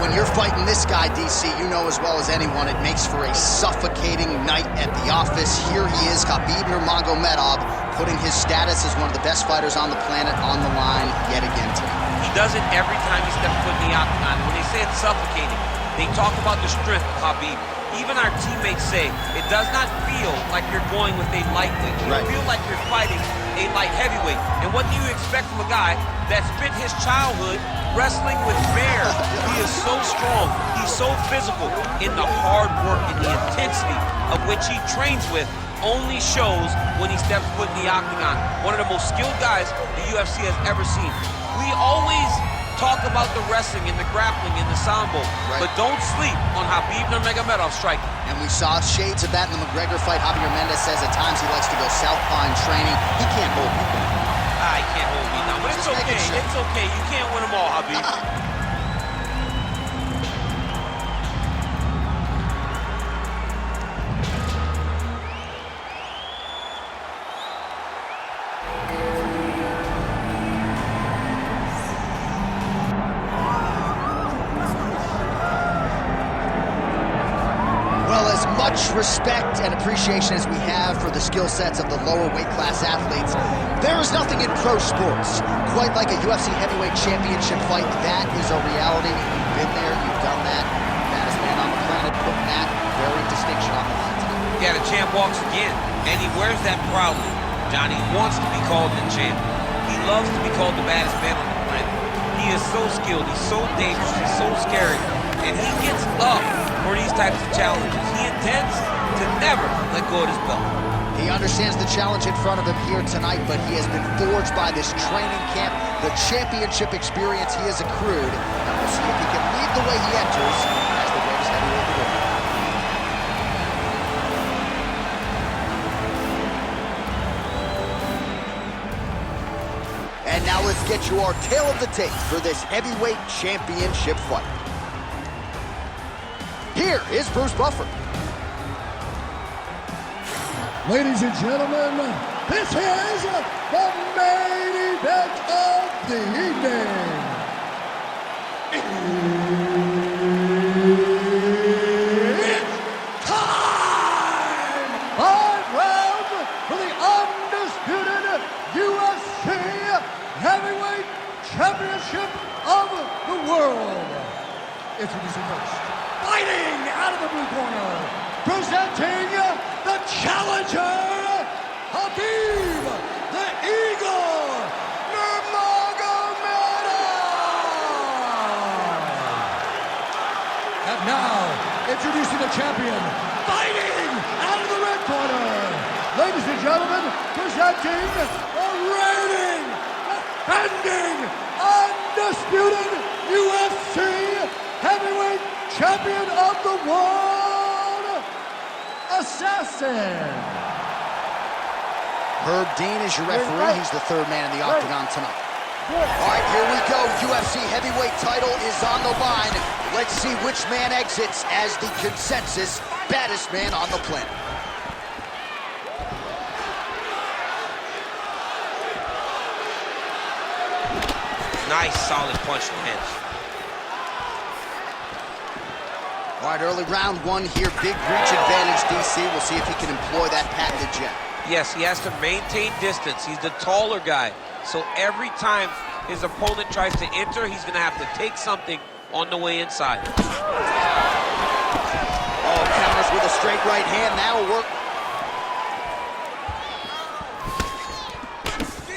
when you're fighting this guy, DC, you know as well as anyone, it makes for a suffocating night at the office. Here he is, Khabib Nurmagomedov, putting his status as one of the best fighters on the planet on the line yet again tonight. He does it every time he steps foot in the octagon. When they say it's suffocating, they talk about the strength of Khabib. Even our teammates say it does not feel like you're going with a lightweight. You feel like you're fighting a light heavyweight. And what do you expect from a guy that spent his childhood wrestling with bears? He is so strong, he's so physical, and the hard work and the intensity of which he trains with only shows when he steps foot in the octagon. One of the most skilled guys the UFC has ever seen. We always talk about the wrestling and the grappling and the sambo, but don't sleep on Khabib Nurmagomedov's striking. And we saw shades of that in the McGregor fight. Javier Mendez says at times he likes to go southpaw in training. He can't hold me down. He can't hold me down, but it's okay. It's okay. You can't win them all, Khabib. Much respect and appreciation as we have for the skill sets of the lower weight class athletes, there is nothing in pro sports quite like a UFC heavyweight championship fight. That is a reality. You've been there, you've done that. Baddest man on the planet putting that very distinction on the line tonight. Yeah, the champ walks again, and he wears that proudly. Johnny wants to be called the champ. He loves to be called the baddest man on the planet. He is so skilled, he's so dangerous, he's so scary, and he gets up for these types of challenges. He intends to never let go of his belt. He understands the challenge in front of him here tonight, but he has been forged by this training camp, the championship experience he has accrued, and we'll see if he can lead the way he enters as the greatest heavyweight in the world. And now let's get you our tale of the tape for this heavyweight championship fight. Here is Bruce Buffer. Ladies and gentlemen, this is the main event of the evening. It's time! 5 rounds for the undisputed UFC Heavyweight Championship of the world. Introducing first, fighting out of the blue corner, presenting the challenger, Khabib, the Eagle, Nurmagomedov. And now, introducing the champion, fighting out of the red corner. Ladies and gentlemen, presenting the reigning, defending, undisputed UFC Heavyweight Champion of the world, Assassin. Herb Dean is your referee. He's the third man in the octagon tonight. All right, here we go. UFC heavyweight title is on the line. Let's see which man exits as the consensus baddest man on the planet. Nice, solid punch to the head. All right, early round one here, big reach advantage, DC. We'll see if he can employ that patented jet. Yes, he has to maintain distance. He's the taller guy. So every time his opponent tries to enter, he's gonna have to take something on the way inside. Oh, counters with a straight right hand, that'll work.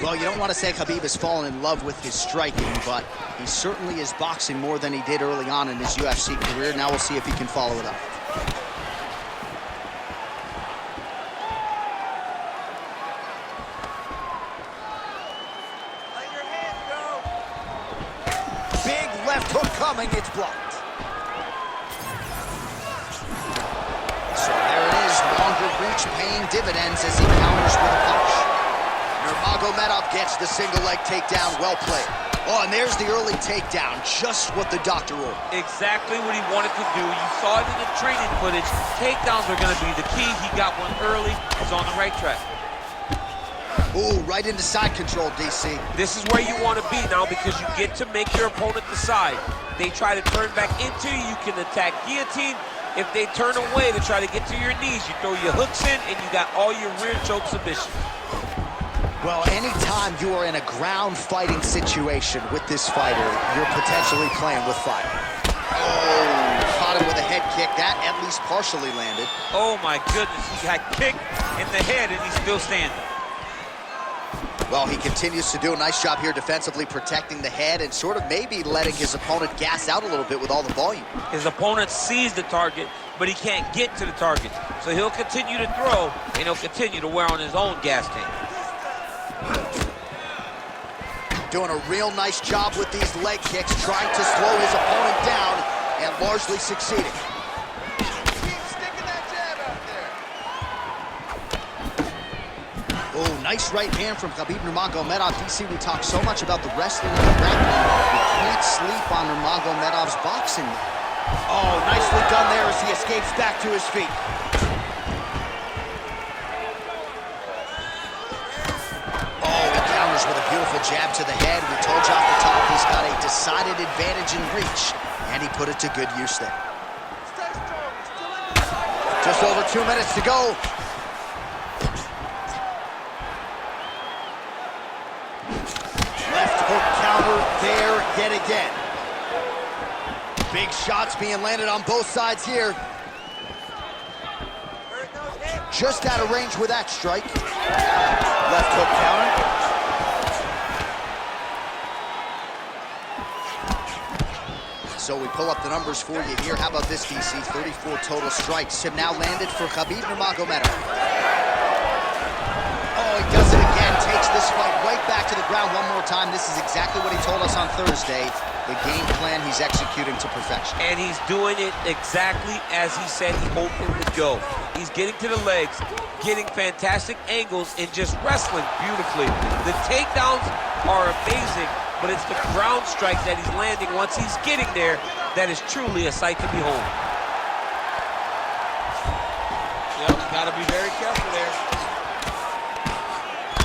Well, you don't want to say Khabib has fallen in love with his striking, but he certainly is boxing more than he did early on in his UFC career. Now we'll see if he can follow it up. Let your hands go. Big left hook coming, it's blocked. So there it is, longer reach paying dividends as he counters with a punch. Nurmagomedov gets the single leg takedown, well played. Oh, and there's the early takedown, just what the doctor ordered. Exactly what he wanted to do. You saw it in the training footage. Takedowns are gonna be the key. He got one early, he's on the right track. Ooh, right into side control, DC. This is where you want to be now because you get to make your opponent decide. They try to turn back into you, you can attack guillotine. If they turn away to try to get to your knees, you throw your hooks in and you got all your rear choke submissions. Well, anytime you are in a ground fighting situation with this fighter, you're potentially playing with fire. Oh, caught him with a head kick. That at least partially landed. Oh my goodness, he got kicked in the head and he's still standing. Well, he continues to do a nice job here defensively, protecting the head and sort of maybe letting his opponent gas out a little bit with all the volume. His opponent sees the target, but he can't get to the target. So he'll continue to throw, and he'll continue to wear on his own gas tank. Doing a real nice job with these leg kicks, trying to slow his opponent down, and largely succeeding. Oh, nice right hand from Khabib Nurmagomedov. DC, we talk so much about the wrestling and the grappling. We can't sleep on Nurmagomedov's boxing. Oh, nicely done there as he escapes back to his feet. Oh, he counters with a beautiful jab to the head. We told you off the top he's got a decided advantage in reach, and he put it to good use there. Just over 2 minutes to go. Left hook counter there yet again. Big shots being landed on both sides here. Just out of range with that strike. Left hook counter. So we pull up the numbers for you here. How about this, DC? 34 total strikes have now landed for Khabib Nurmagomedov. Oh, he does it again, takes this fight right back to the ground one more time. This is exactly what he told us on Thursday. The game plan he's executing to perfection. And he's doing it exactly as he said he hoped it would go. He's getting to the legs, getting fantastic angles, and just wrestling beautifully. The takedowns are amazing, but it's the ground strike that he's landing once he's getting there that is truly a sight to behold. Yep, gotta be very careful there.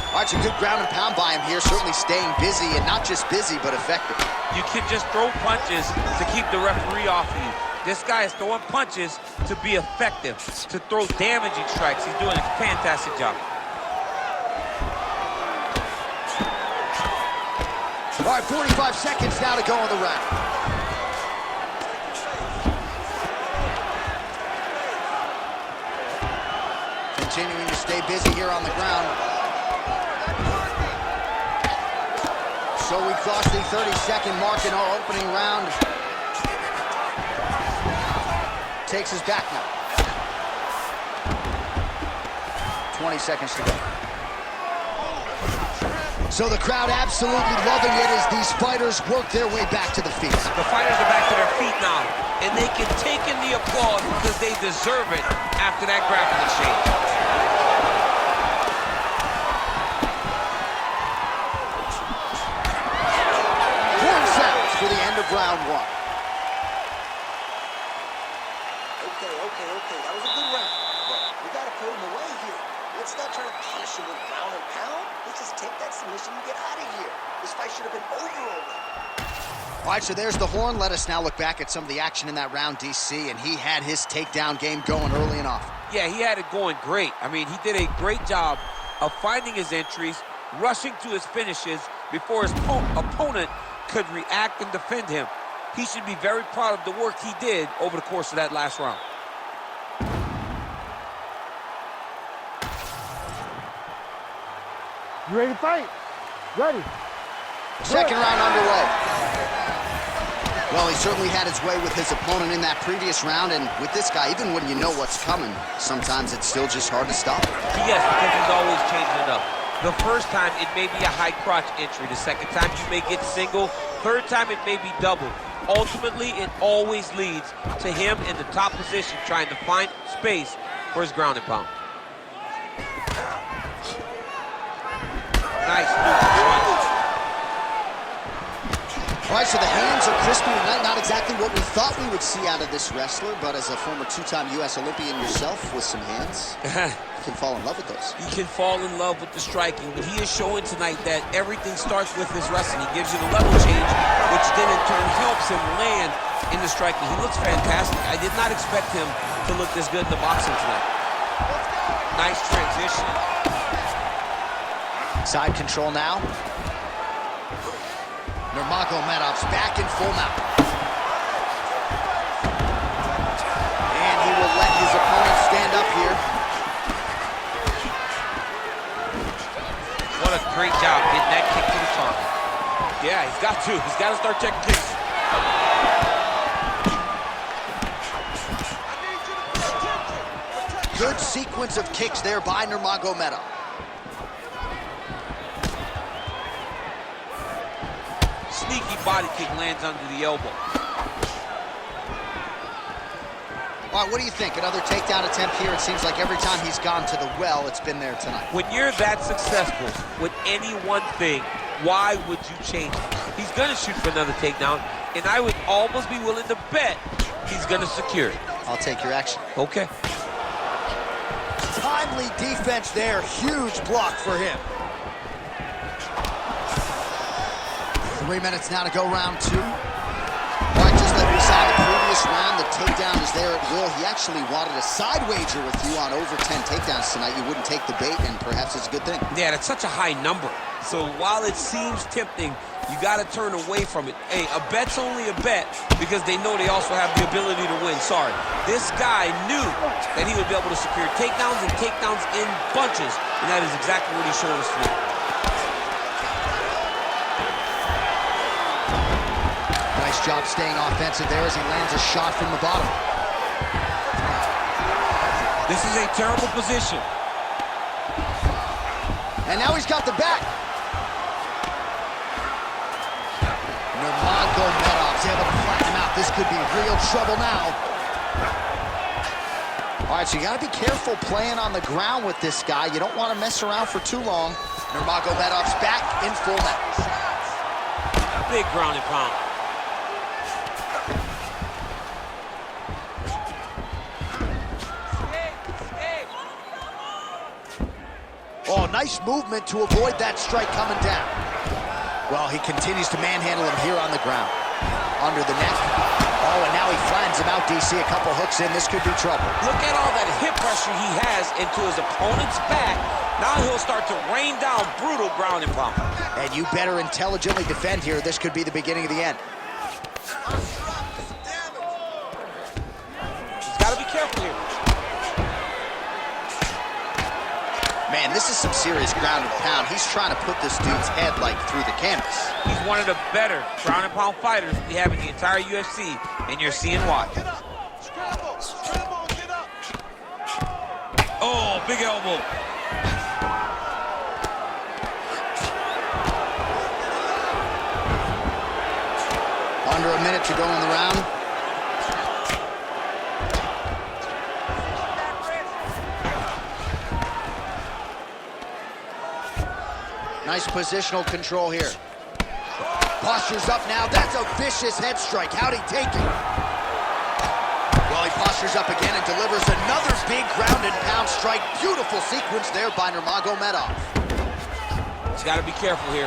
All right, some good ground and pound by him here, certainly staying busy, and not just busy, but effective. You can just throw punches to keep the referee off of you. This guy is throwing punches to be effective, to throw damaging strikes. He's doing a fantastic job. All right, 45 seconds now to go in the round. Continuing to stay busy here on the ground. So we crossed the 30-second mark in our opening round. Takes us back now. 20 seconds to go. So the crowd absolutely loving it as these fighters work their way back to the feet. The fighters are back to their feet now, and they can take in the applause because they deserve it after that grappling exchange. For the end of round one. Okay. That was a good round. But we got to put him away here. Let's not try to punish him with ground and pound. Let's just take that submission and get out of here. This fight should have been over already. All right, so there's the horn. Let us now look back at some of the action in that round, DC, and he had his takedown game going early and often. Yeah, he had it going great. I mean, he did a great job of finding his entries, rushing to his finishes before his opponent could react and defend him. He should be very proud of the work he did over the course of that last round. You ready to fight? Ready. Second round underway. Well, he certainly had his way with his opponent in that previous round, and with this guy, even when you know what's coming, sometimes it's still just hard to stop. Yes, because he's always changing it up. The first time, it may be a high crotch entry. The second time, you may get single. Third time, it may be double. Ultimately, it always leads to him in the top position, trying to find space for his ground and pound. Nice move. All right, so the hands are crispy tonight. Not exactly what we thought we would see out of this wrestler, but as a former two-time U.S. Olympian yourself with some hands, you can fall in love with those. He can fall in love with the striking, but he is showing tonight that everything starts with his wrestling. He gives you the level change, which then in turn helps him land in the striking. He looks fantastic. I did not expect him to look this good in the boxing tonight. Nice transition. Side control now. Nurmagomedov's back in full mount. And he will let his opponent stand up here. What a great job getting that kick to the target. Yeah, he's got to. He's got to start checking kicks. Good sequence of kicks there by Nurmagomedov. Sneaky body kick lands under the elbow. All right, what do you think? Another takedown attempt here. It seems like every time he's gone to the well, it's been there tonight. When you're that successful with any one thing, why would you change it? He's going to shoot for another takedown, and I would almost be willing to bet he's going to secure it. I'll take your action. Okay. Timely defense there. Huge block for him. 3 minutes now to go, round two. All right, just like we saw in the previous round, the takedown is there at will. He actually wanted a side wager with you on over 10 takedowns tonight. You wouldn't take the bait, and perhaps it's a good thing. Yeah, that's such a high number. So while it seems tempting, you got to turn away from it. Hey, a bet's only a bet because they know they also have the ability to win. Sorry. This guy knew that he would be able to secure takedowns and takedowns in bunches, and that is exactly what he showed us tonight. Nice job staying offensive there as he lands a shot from the bottom. This is a terrible position. And now he's got the back. Nurmagomedov's able to flatten him out. This could be real trouble now. All right, so you got to be careful playing on the ground with this guy. You don't want to mess around for too long. Nurmagomedov's back in full mount. Big ground and pound. Oh, nice movement to avoid that strike coming down. Well, he continues to manhandle him here on the ground. Under the neck. Oh, and now he flattens him out, DC. A couple hooks in. This could be trouble. Look at all that hip pressure he has into his opponent's back. Now he'll start to rain down brutal ground and pound. And you better intelligently defend here. This could be the beginning of the end. He's got to be careful here. Man, this is some serious ground and pound. He's trying to put this dude's head, like, through the canvas. He's one of the better ground and pound fighters we have in the entire UFC, and you're seeing why. Oh, big elbow. Under a minute to go in the round. Nice positional control here. Postures up now. That's a vicious head strike. How'd he take it? Well, he postures up again and delivers another big ground and pound strike. Beautiful sequence there by Nurmagomedov. He's got to be careful here.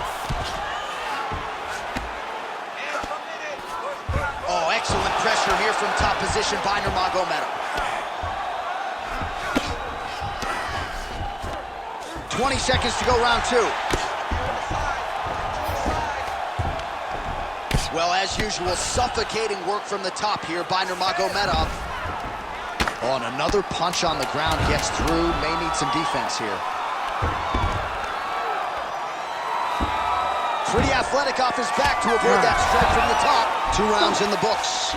Oh, excellent pressure here from top position by Nurmagomedov. 20 seconds to go, round two. Well, as usual, suffocating work from the top here by Nurmagomedov. Oh, and another punch on the ground gets through. May need some defense here. Pretty athletic off his back to avoid that strike from the top. 2 rounds in the books.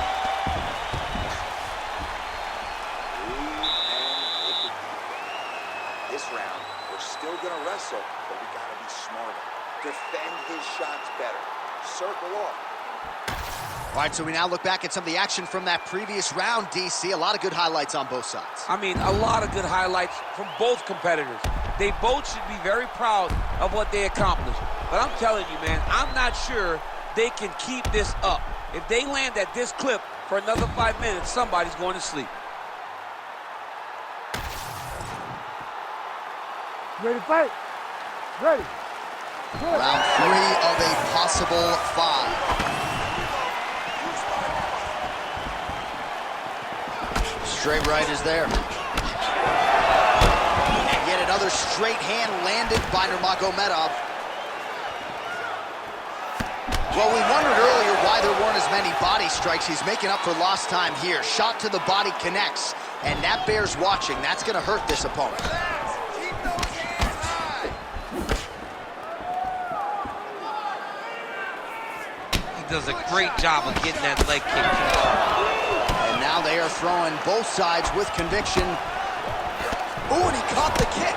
This round, we're still gonna wrestle, but we gotta be smarter. Defend his shots better. Circle off. All right, so we now look back at some of the action from that previous round, DC. A lot of good highlights on both sides. I mean, a lot of good highlights from both competitors. They both should be very proud of what they accomplished. But I'm telling you, man, I'm not sure they can keep this up. If they land at this clip for another 5 minutes, somebody's going to sleep. Ready to fight? Ready. Good. Round 3 of a possible 5. Straight right is there. And yet another straight hand landed by Nurmagomedov. Well, we wondered earlier why there weren't as many body strikes. He's making up for lost time here. Shot to the body connects, and that bears watching. That's going to hurt this opponent. He does a great job of getting that leg kick. And now they are throwing both sides with conviction. Ooh, and he caught the kick.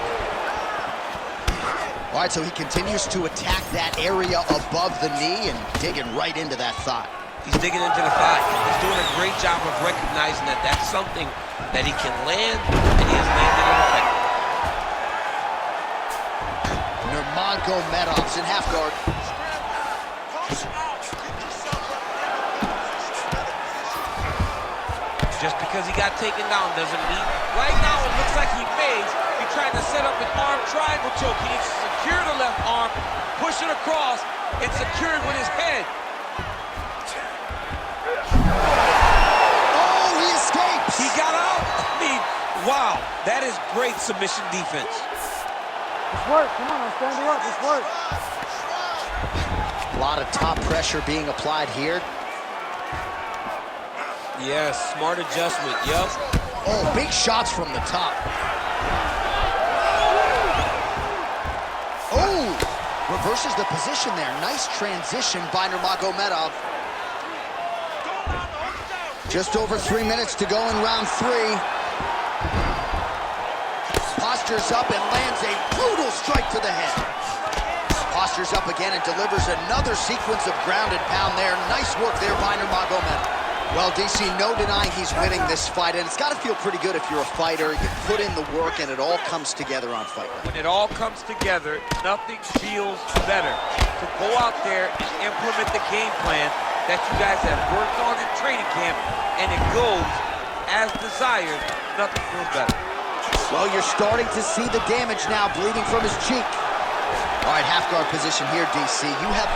All right, so he continues to attack that area above the knee and digging right into that thigh. He's digging into the thigh. He's doing a great job of recognizing that that's something that he can land, and he has landed it effectively. Nurmagomedov's in half guard. Just because he got taken down doesn't mean. Right now it looks like he may be trying to set up an arm triangle choke. He needs to secure the left arm, push it across, and secure it with his head. Oh, he escapes! He got out. I mean, wow, that is great submission defense. Let's work. Come on, stand her up. Let's work. A lot of top pressure being applied here. Yes, smart adjustment, yup. Oh, big shots from the top. Oh, reverses the position there. Nice transition by Nurmagomedov. Just over 3 minutes to go in round 3. Postures up and lands a brutal strike to the head. Postures up again and delivers another sequence of ground and pound there. Nice work there by Nurmagomedov. Well, DC, no denying he's winning this fight, and it's got to feel pretty good if you're a fighter. You put in the work, and it all comes together on fight night. When it all comes together, nothing feels better. To go out there and implement the game plan that you guys have worked on in training camp, and it goes as desired, nothing feels better. Well, you're starting to see the damage now, bleeding from his cheek. All right, half guard position here, DC. You have,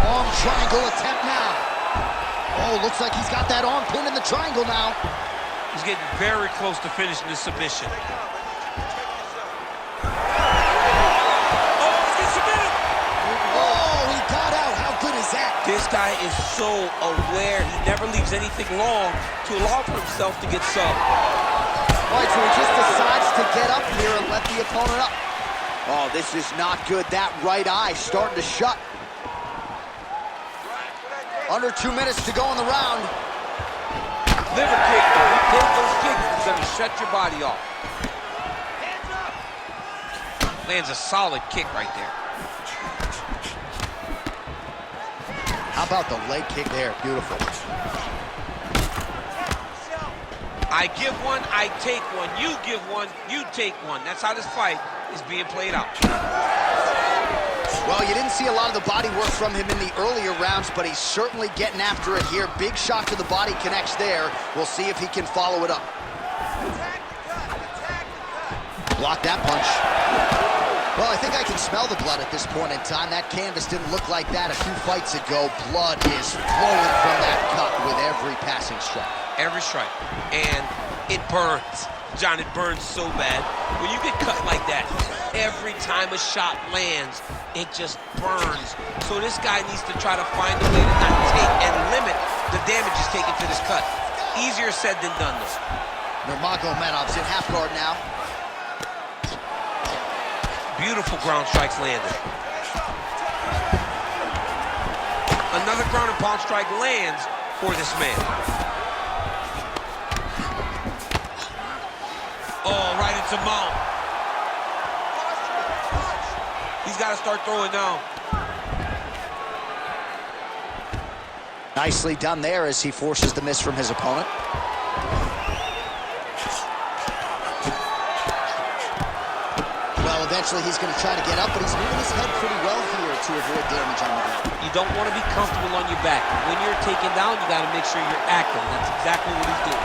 arm triangle attempt now. Oh, looks like he's got that arm pinned in the triangle now. He's getting very close to finishing this submission. Oh, he's getting submitted. Oh, he got out. How good is that? This guy is so aware. He never leaves anything long to allow for himself to get subbed. All right, so he just decides to get up here and let the opponent up. Oh, this is not good. That right eye starting to shut. Under 2 minutes to go in the round. Liver kick. You take those kicks, it's going to shut your body off. Lands a solid kick right there. How about the leg kick there? Beautiful. I give one, I take one. You give one, you take one. That's how this fight is being played out. Well, you didn't see a lot of the body work from him in the earlier rounds, but he's certainly getting after it here. Big shot to the body connects there. We'll see if he can follow it up. Block that punch. Well, I think I can smell the blood at this point in time. That canvas didn't look like that a few fights ago. Blood is flowing from that cut with every passing strike. Every strike. And it burns. John, it burns so bad. When you get cut like that, every time a shot lands, it just burns. So this guy needs to try to find a way to not take and limit the damage he's taking to this cut. Easier said than done, though. Nurmagomedov's in half guard now. Beautiful ground strikes landed. Another ground and pound strike lands for this man. Oh, right into mount. He's got to start throwing now. Nicely done there as he forces the miss from his opponent. Well, Eventually, he's going to try to get up, but he's moving his head pretty well here to avoid damage on the ground. You don't want to be comfortable on your back. When you're taken down, you got to make sure you're active. That's exactly what he's doing.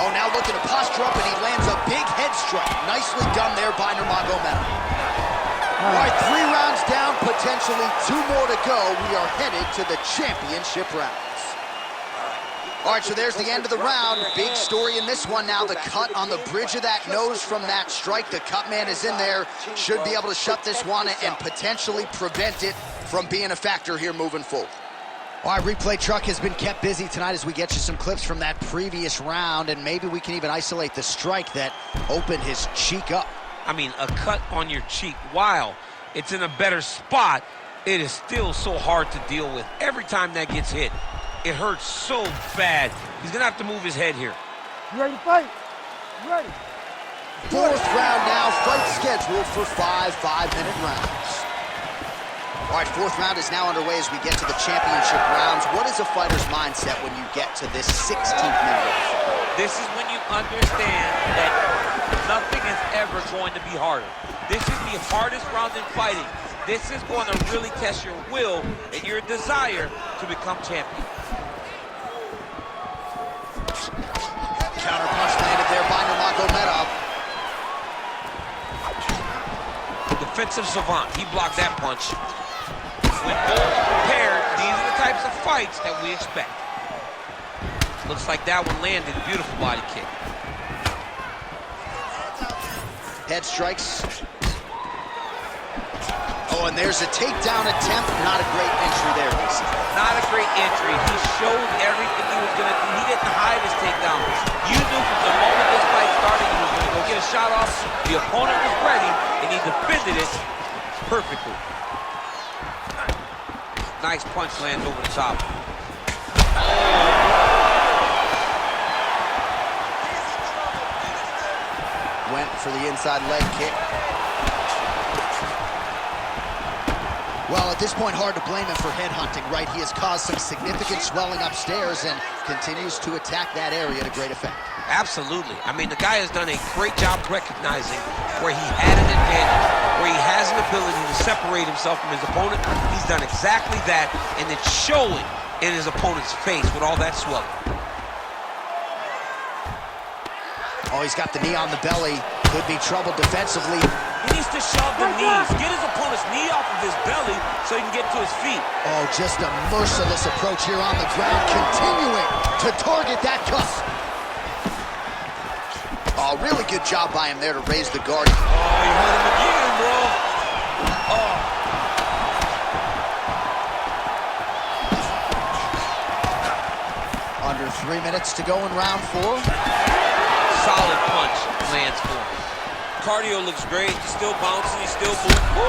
Oh, now looking to posture up, and he lands a big head strike. Nicely done there by Nurmagomedov. All right, 3 rounds down, potentially 2 more to go. We are headed to the championship rounds. All right, so there's the end of the round. Big story in this one now. The cut on the bridge of that nose from that strike. The cut man is in there. Should be able to shut this one and potentially prevent it from being a factor here moving forward. All right, replay truck has been kept busy tonight as we get you some clips from that previous round, and maybe we can even isolate the strike that opened his cheek up. I mean, a cut on your cheek, while it's in a better spot, it is still so hard to deal with. Every time that gets hit, it hurts so bad. He's gonna have to move his head here. You ready to fight? You ready? 4th round now, fight scheduled for 5 5-minute rounds. All right, 4th round is now underway as we get to the championship rounds. What is a fighter's mindset when you get to this 16th minute? This is when you understand that nothing is ever going to be harder. This is the hardest round in fighting. This is going to really test your will and your desire to become champion. Counter punch landed there by Nurmagomedov. The defensive savant, he blocked that punch. When all prepared, these are the types of fights that we expect. Looks like that one landed. Beautiful body kick. Head strikes. Oh, and there's a takedown attempt. Not a great entry there, DC. Not a great entry. He showed everything he was going to do. He didn't hide his takedown. You knew from the moment this fight started he was going to go get a shot off. The opponent was ready, and he defended it perfectly. Nice punch lands over the top. Went for the inside leg kick. Well, at this point, hard to blame him for headhunting, right? He has caused some significant swelling upstairs and continues to attack that area to great effect. Absolutely. I mean, the guy has done a great job recognizing where he had an advantage, where he has an ability to separate himself from his opponent. He's done exactly that, and it's showing in his opponent's face with all that swelling. Oh, he's got the knee on the belly. Could be trouble defensively. He needs to shove the knees. Get his opponent's knee off of his belly so he can get to his feet. Oh, just a merciless approach here on the ground, continuing to target that cuff. Oh, really good job by him there to raise the guard. Oh, you hurt him again, bro. Oh. Under 3 minutes to go in round 4. Solid punch lands for him. Cardio looks great. He's still bouncing. He's still moving. Woo!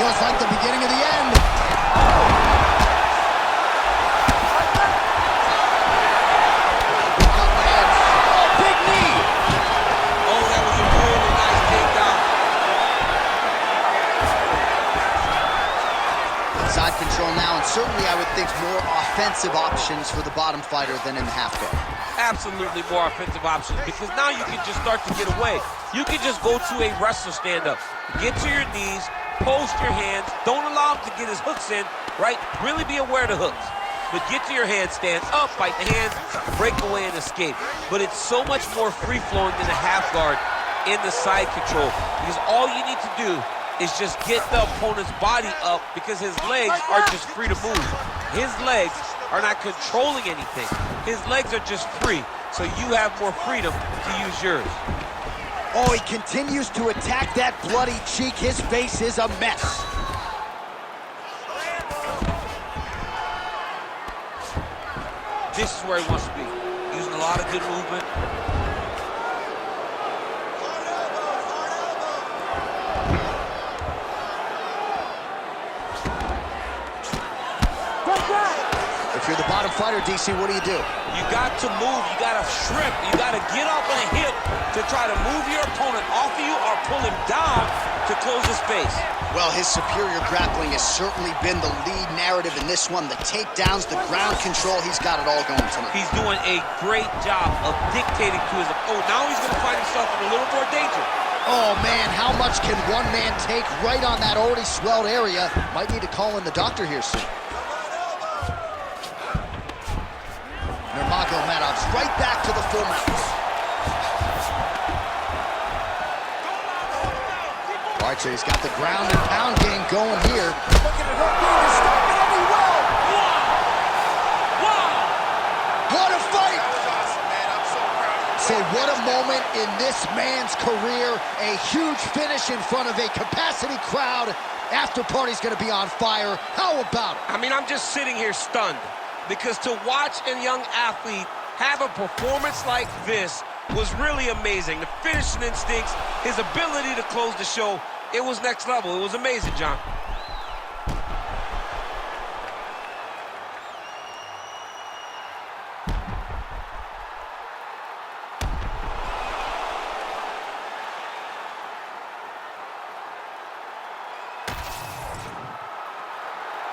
Feels like the beginning of the end. Oh, big knee. Oh, that was a really nice takedown. Side control now, and certainly I would think more offensive options for the bottom fighter than in the half guard. Absolutely more offensive options, because now you can just start to get away. You can just go to a wrestler stand-up. Get to your knees, post your hands. Don't allow him to get his hooks in, right? Really be aware of the hooks. But get to your handstand, up, fight the hands, break away and escape. But it's so much more free-flowing than a half guard in the side control, because all you need to do is just get the opponent's body up, because his legs are just free to move. His legs are not controlling anything. His legs are just free, so you have more freedom to use yours. Oh, he continues to attack that bloody cheek. His face is a mess. This is where he wants to be. Using a lot of good movement. If you're the bottom fighter, DC, what do? You got to move, you got to shrimp, you got to get up on a hip to try to move your opponent off of you or pull him down to close the space. Well, his superior grappling has certainly been the lead narrative in this one. The takedowns, the ground control, he's got it all going tonight. He's doing a great job of dictating to his... Oh, now he's going to find himself in a little more danger. Oh, man, how much can one man take right on that already swelled area? Might need to call in the doctor here soon. Nurmagomedov's right back to the full mount. All right, so he's got the ground and pound game going here. Looking at Herb to stop it, and he will. Wow! What a fight! That was awesome, man. I'm so proud of you. Say, what a moment in this man's career. A huge finish in front of a capacity crowd. After party's gonna be on fire. How about it? I mean, I'm just sitting here stunned because to watch a young athlete have a performance like this was really amazing. The finishing instincts, his ability to close the show, it was next level. It was amazing, John.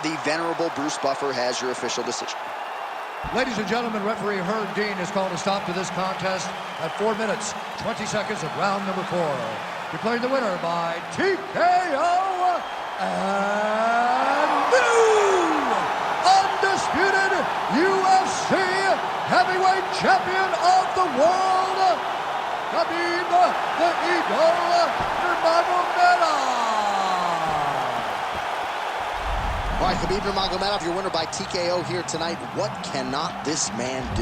The venerable Bruce Buffer has your official decision. Ladies and gentlemen, referee Herb Dean has called a stop to this contest at 4 minutes, 20 seconds of round number 4. Declaring the winner by TKO and new undisputed UFC heavyweight champion of the world, Khabib the Eagle Nurmagomedov. All right, Khabib Nurmagomedov, your winner by TKO here tonight. What cannot this man do?